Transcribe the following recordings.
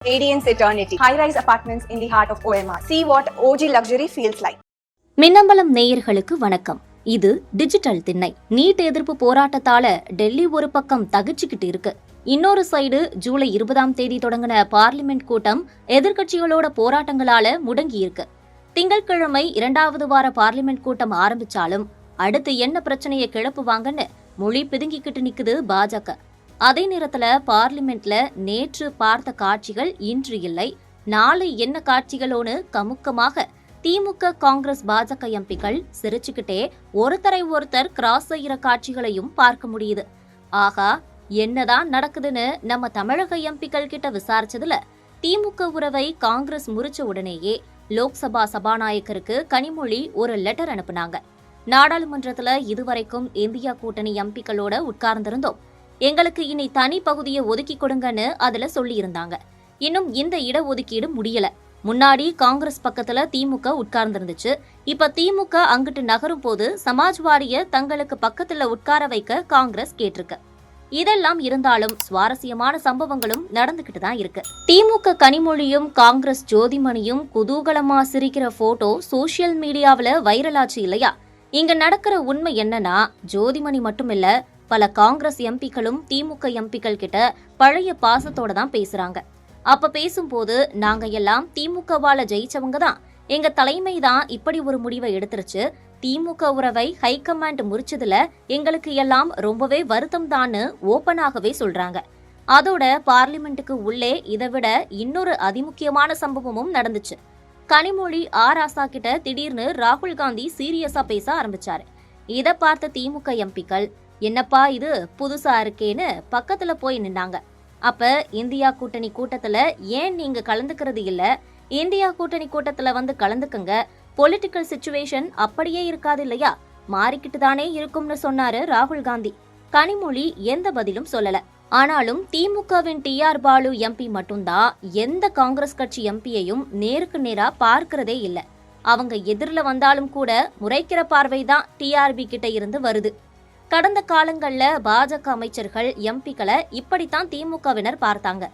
Radiance Eternity, high-rise apartments in the heart of OMR. See what OG luxury feels like. Minnambalam நேயர்களுக்கு வணக்கம். இது digital திண்ணை. NEET எதிர்ப்பு போராட்டத்தால டெல்லி ஒரு பக்கம் தகிச்சுக்கிட்டு இருக்கு. இன்னொரு சைடு ஜூலை 20ஆம் தேதி தொடங்கின பார்லிமெண்ட் கூட்டம் எதிர்க்கட்சிகளோட போராட்டங்களால முடங்கி இருக்கு. திங்கட்கிழமை 2வது வார பார்லிமெண்ட் கூட்டம் ஆரம்பிச்சாலும் அடுத்து என்ன பிரச்சனையை கிளப்புவாங்கன்னு மொழி பிதுங்கிக்கிட்டு நிக்குது பாஜக. அதே நேரத்துல பார்லிமெண்ட்ல நேற்று பார்த்த காட்சிகள் இன்று இல்லை, நாளை என்ன காட்சிகளோன்னு கமுக்கமாக திமுக, காங்கிரஸ், பாஜக எம்பிக்கள் சிரிச்சுக்கிட்டே ஒருத்தர் கிராஸ் செய்யற காட்சிகளையும் பார்க்க முடியுது. ஆகா, என்னதான் நடக்குதுன்னு நம்ம தமிழக எம்பிக்கள் கிட்ட விசாரிச்சதுல திமுக உறவை காங்கிரஸ் முறிச்ச உடனேயே லோக்சபா சபாநாயகருக்கு கனிமொழி ஒரு லெட்டர் அனுப்புனாங்க. நாடாளுமன்றத்துல இதுவரைக்கும் இந்தியா கூட்டணி எம்பிக்களோட உட்கார்ந்திருந்தோம், எங்களுக்கு இனி தனி பகுதியை ஒதுக்கி கொடுங்கன்னு அதுல சொல்லி இருந்தாங்க. இன்னும் இந்த இடஒதுக்கீடு முடியல. முன்னாடி காங்கிரஸ் பக்கத்துல திமுக உட்கார்ந்திருந்துச்சு. இப்ப திமுக அங்கிட்டு நகரும் போது சமாஜ்வாடிய தங்களுக்கு பக்கத்துல உட்கார வைக்க காங்கிரஸ் கேட்டிருக்கு. இதெல்லாம் இருந்தாலும் சுவாரஸ்யமான சம்பவங்களும் நடந்துகிட்டு தான் இருக்கு. திமுக கனிமொழியும் காங்கிரஸ் ஜோதிமணியும் குதூகலமா சிரிக்கிற போட்டோ சோசியல் மீடியாவில வைரலாச்சு இல்லையா? இங்க நடக்கிற உண்மை என்னன்னா, ஜோதிமணி மட்டும் இல்ல, பல காங்கிரஸ் எம்பிக்களும் திமுக எம்பிக்கள் கிட்ட பழைய பாசத்தோட தான் பேசுறாங்க. அப்ப பேசும்போது, நாங்க எல்லாம் திமுகவால ஜெயிச்சவங்க தான், எங்க தலைமை தான் இப்படி ஒரு முடிவை எடுத்துருச்சு, திமுக உறவை ஹைகமாண்ட் முறிச்சதுல எங்களுக்கு எல்லாம் ரொம்பவே வருத்தம் தான்னு ஓப்பனாகவே சொல்றாங்க. அதோட பார்லிமெண்ட்டுக்கு உள்ளே இதை விட இன்னொரு அதிமுக்கியமான சம்பவமும் நடந்துச்சு. கனிமொழி ஆராசா கிட்ட திடீர்னு ராகுல் காந்தி சீரியஸா பேச ஆரம்பிச்சாரு. இதை பார்த்த திமுக எம்பிக்கள், என்னப்பா இது புதுசா இருக்கேன்னு பக்கத்துல போய் நின்னாங்க. அப்ப இந்தியா கூட்டணி கூட்டத்துல ஏன் நீங்க கலந்துக்கிறது இல்ல, இந்தியா கூட்டணி கூட்டத்துல வந்து கலந்துக்கங்க, பொலிட்டிக்கல் சிச்சுவேஷன் அப்படியே இருக்காது இல்லையா, மாறிக்கிட்டு தானே இருக்கும்னு சொன்னாரு ராகுல் காந்தி. கனிமொழி எந்த பதிலும் சொல்லல. ஆனாலும் திமுகவின் டிஆர் பாலு எம்பி மட்டும்தான் எந்த காங்கிரஸ் கட்சி எம்பியையும் நேருக்கு நேரா பார்க்கிறதே இல்ல. அவங்க எதிரில வந்தாலும் கூட முறைக்கிற பார்வைதான் டிஆர்பி கிட்ட இருந்து வருது. கடந்த காலங்கள்ல பாஜக அமைச்சர்கள் எம்பிக்களை இப்படித்தான் திமுகவினர் பார்த்தாங்க.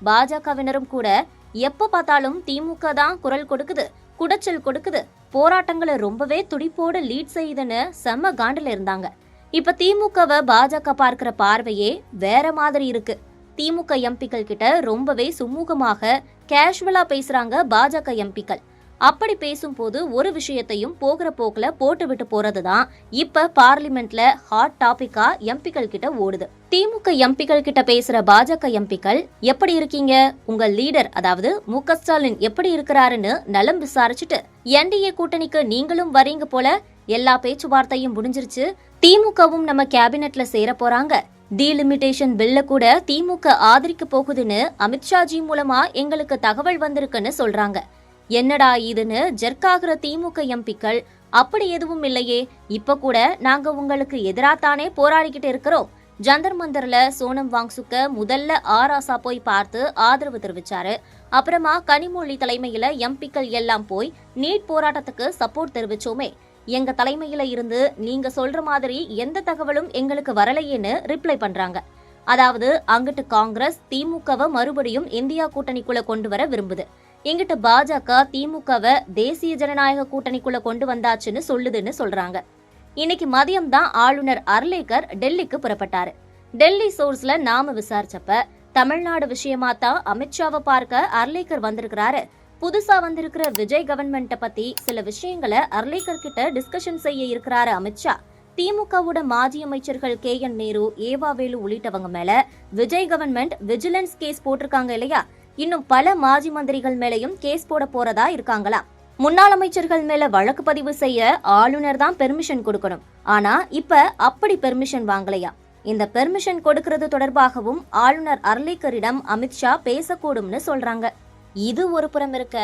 பாஜகவினரும் கூட எப்ப பார்த்தாலும் திமுக தான் குரல் கொடுக்குது, குடைச்சல் கொடுக்குது, போராட்டங்களை ரொம்பவே துடிப்போடு லீட் செய்யுதுன்னு செம்ம காண்டில இருந்தாங்க. இப்ப திமுகவை பாஜக பார்க்கிற பார்வையே வேற மாதிரி இருக்கு. திமுக எம்பிக்கள் கிட்ட ரொம்பவே சுமூகமாக கேஷுவலா பேசுறாங்க பாஜக எம்பிக்கள். அப்படி பேசும்போது ஒரு விஷயத்தையும் போகிற போக்குல போட்டு விட்டு போறதுதான் இப்ப பார்லிமெண்ட்ல ஹாட் டாபிக்கா எம்பிக்கள் கிட்ட ஓடுது. திமுக எம்பிக்கள் கிட்ட பேசுற பாஜக எம்பிக்கள், எப்படி இருக்கீங்க, உங்க லீடர் அதாவது மு.க. ஸ்டாலின் எப்படி இருக்கிறாருன்னு நலம் விசாரிச்சுட்டு, என்டிஏ கூட்டணிக்கு நீங்களும் வரீங்க போல, எல்லா பேச்சுவார்த்தையும் முடிஞ்சிருச்சு, திமுகவும் நம்ம கேபினெட்ல சேர போறாங்க, டீலிமிட்டேஷன் பில்ல கூட திமுக ஆதரிக்க போகுதுன்னு அமித்ஷாஜி மூலமா எங்களுக்கு தகவல் வந்திருக்குன்னு சொல்றாங்க. என்னடா இதுன்னு ஜெர்க்காகிற திமுக எம்பிக்கள், அப்படி எதுவும் இல்லையே, இப்ப கூட நாங்க உங்களுக்கு எதிராத்தானே போராடிக்கிட்டு இருக்கிறோம். ஜந்தர் மந்தர்ல சோனம் வாங்சுக்க முதல்ல ஆராசா போய் பார்த்து ஆதரவு தெரிவிச்சாரு. அப்புறமா கனிமொழி தலைமையில எம்பிக்கள் எல்லாம் போய் நீட் போராட்டத்துக்கு சப்போர்ட் தெரிவிச்சோமே, எங்க தலைமையில இருந்து நீங்க சொல்ற மாதிரி எந்த தகவலும் எங்களுக்கு வரலையேன்னு ரிப்ளை பண்றாங்க. அதாவது அங்கிட்டு காங்கிரஸ் திமுகவை மறுபடியும் இந்தியா கூட்டணிக்குள்ள கொண்டு வர விரும்புது, இங்கிட்டு பாஜக திமுகவை தேசிய ஜனநாயக கூட்டணிக்குள்ள கொண்டு வந்தாச்சுன்னு சொல்லுதுன்னு சொல்றாங்க. இன்னைக்கு மதியம் தான் ஆளுநர் அர்லேக்கர் டெல்லிக்கு புறப்பட்டாரு. டெல்லி சோர்ஸ்ல நாம விசாரிச்சப்ப தமிழ்நாடு விஷயமா தான் அமித்ஷாவை பார்க்க அர்லேக்கர் வந்திருக்கிறாரு. புதுசா வந்திருக்கிற விஜய் கவர்மெண்ட்டை பத்தி சில விஷயங்களை அர்லேக்கர் கிட்ட டிஸ்கஷன் செய்ய இருக்கிறாரு அமித்ஷா. திமுகவோட மாஜி அமைச்சர்கள் KN நேரு, ஏவாவேலு உள்ளிட்டவங்க மேல விஜய் கவர்மெண்ட் விஜிலன்ஸ் கேஸ் போட்டிருக்காங்க இல்லையா, இன்னும் பல மாஜி மந்திரிகள் மேலையும் கேஸ் போட போறதா இருக்காங்களா. முன்னாள் அமைச்சர்கள் மேல வழக்கு பதிவு செய்ய ஆளுநர் தான் பெர்மிஷன் கொடுக்கணும். ஆனா இப்ப அப்படி பெர்மிஷன் வாங்கலையா. இந்த பெர்மிஷன் கொடுக்கிறது தொடர்பாகவும் ஆளுநர் அர்லேக்கரிடம் அமித்ஷா பேசக்கூடும்னு சொல்றாங்க. இது ஒரு புறம் இருக்க,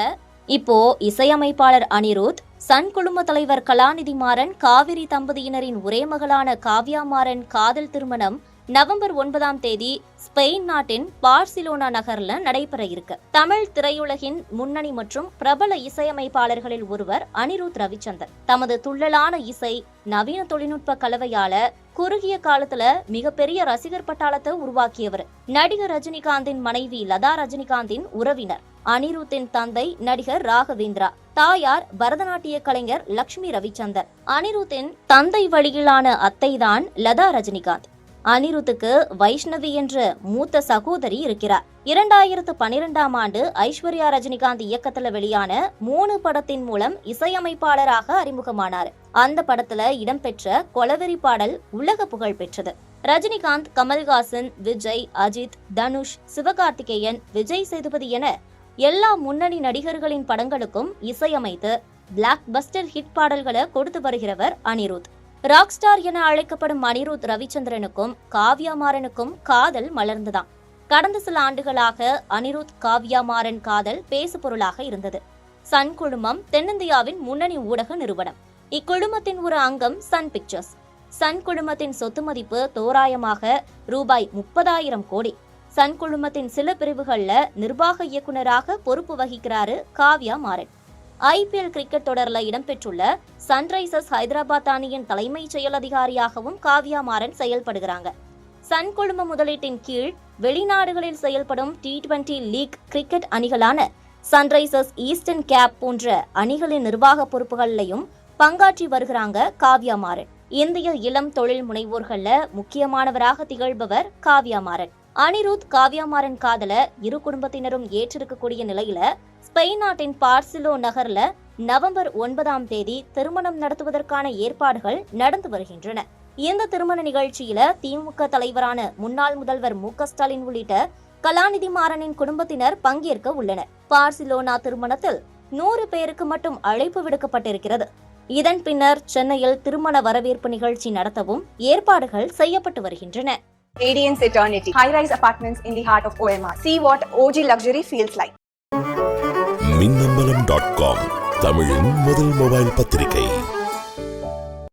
இப்போ இசையமைப்பாளர் அனிருத், சன் குழும தலைவர் கலாநிதி மாறன், காவிரி தம்பதியினரின் ஒரே மகளான காவ்யா மாறன் காதல் திருமணம் நவம்பர் 9ஆம் தேதி ஸ்பெயின் நாட்டின் பார்சிலோனா நகர்ல நடைபெற இருக்கு. தமிழ் திரையுலகின் முன்னணி மற்றும் பிரபல இசையமைப்பாளர்களில் ஒருவர் அனிருத் ரவிச்சந்தர். தமது துள்ளலான இசை, நவீன தொழில்நுட்ப கலவையால குறுகிய காலத்துல மிகப்பெரிய ரசிகர் பட்டாளத்தை உருவாக்கியவர். நடிகர் ரஜினிகாந்தின் மனைவி லதா ரஜினிகாந்தின் உறவினர். அனிருத்தின் தந்தை நடிகர் ராகவேந்திரா, தாயார் பரதநாட்டிய கலைஞர் லட்சுமி ரவிச்சந்தர். அனிருத்தின் தந்தை வழியிலான அத்தைதான் லதா ரஜினிகாந்த். அனிருத்துக்கு வைஷ்ணவி என்ற மூத்த சகோதரி இருக்கிறார். 2012ஆம் ஆண்டு ஐஸ்வர்யா ரஜினிகாந்த் இயக்கத்துல வெளியான 3 படத்தின் மூலம் இசையமைப்பாளராக அறிமுகமானார். அந்த படத்துல இடம்பெற்ற கொலவெறி பாடல் உலக புகழ் பெற்றது. ரஜினிகாந்த், கமல்ஹாசன், விஜய், அஜித், தனுஷ், சிவகார்த்திகேயன், விஜய் சேதுபதி என எல்லா முன்னணி நடிகர்களின் படங்களுக்கும் இசையமைத்து பிளாக் பஸ்டர் ஹிட் பாடல்களை கொடுத்து வருகிறவர் அனிருத். ராக் ஸ்டார் என அழைக்கப்படும் அனிருத் ரவிச்சந்திரனுக்கும் காவ்யா மாறனுக்கும் காதல் மலர்ந்துதான். கடந்த சில ஆண்டுகளாக அனிருத் காவ்யா மாறன் காதல் பேசு பொருளாக இருந்தது. சன் குழுமம் தென்னிந்தியாவின் முன்னணி ஊடக நிறுவனம். இக்குழுமத்தின் ஒரு அங்கம் சன் பிக்சர்ஸ். சன் குழுமத்தின் சொத்து மதிப்பு தோராயமாக ரூபாய் 30,000 கோடி. சன் குழுமத்தின் சில பிரிவுகள்ல நிர்வாக இயக்குநராக பொறுப்பு வகிக்கிறாரு காவ்யா மாறன். IPL கிரிக்கெட் தொடர்ல இடம்பெற்றுள்ள சன்ரைசர்ஸ் ஹைதராபாத் அணியின் தலைமை செயல் அதிகாரியாகவும் காவ்யா மாறன் செயல்படுகிறாங்க. சன் குழும முதலீட்டின் கீழ் வெளிநாடுகளில் செயல்படும் T20 லீக் கிரிக்கெட் அணிகளான சன்ரைசர்ஸ், ஈஸ்டர்ன் கேப் போன்ற அணிகளின் நிர்வாக பொறுப்புகளிலையும் பங்காற்றி வருகிறாங்க காவ்யா மாறன். இந்திய இளம் தொழில் முனைவோர்கள்ல முக்கியமானவராக திகழ்பவர் காவ்யா மாறன். அனிருத் காவ்யா மாறன் காதல இரு குடும்பத்தினரும் ஏற்றிருக்கக்கூடிய நிலையில ஸ்பெயின் நாட்டின் பார்சிலோ நகர்ல நவம்பர் 9ஆம் தேதி திருமணம் நடத்துவதற்கான ஏற்பாடுகள் நடந்து வருகின்றன. இந்த திருமண நிகழ்ச்சியில திமுக தலைவரான முன்னாள் முதல்வர் மு.க. ஸ்டாலின் உள்ளிட்ட கலாநிதி மாறனின் குடும்பத்தினர் பங்கேற்க உள்ளனர். பார்சிலோனா திருமணத்தில் 100 பேருக்கு மட்டும் அழைப்பு விடுக்கப்பட்டிருக்கிறது. இதன் பின்னர் சென்னையில் திருமண வரவேற்பு நிகழ்ச்சி நடத்தவும் ஏற்பாடுகள் செய்யப்பட்டு வருகின்றன. Radiance Eternity, high-rise apartments in the heart of OMR. See what OG luxury feels like. மின்னம்பலம்.com, தமிழின் முதல் மொபைல் பத்திரிகை.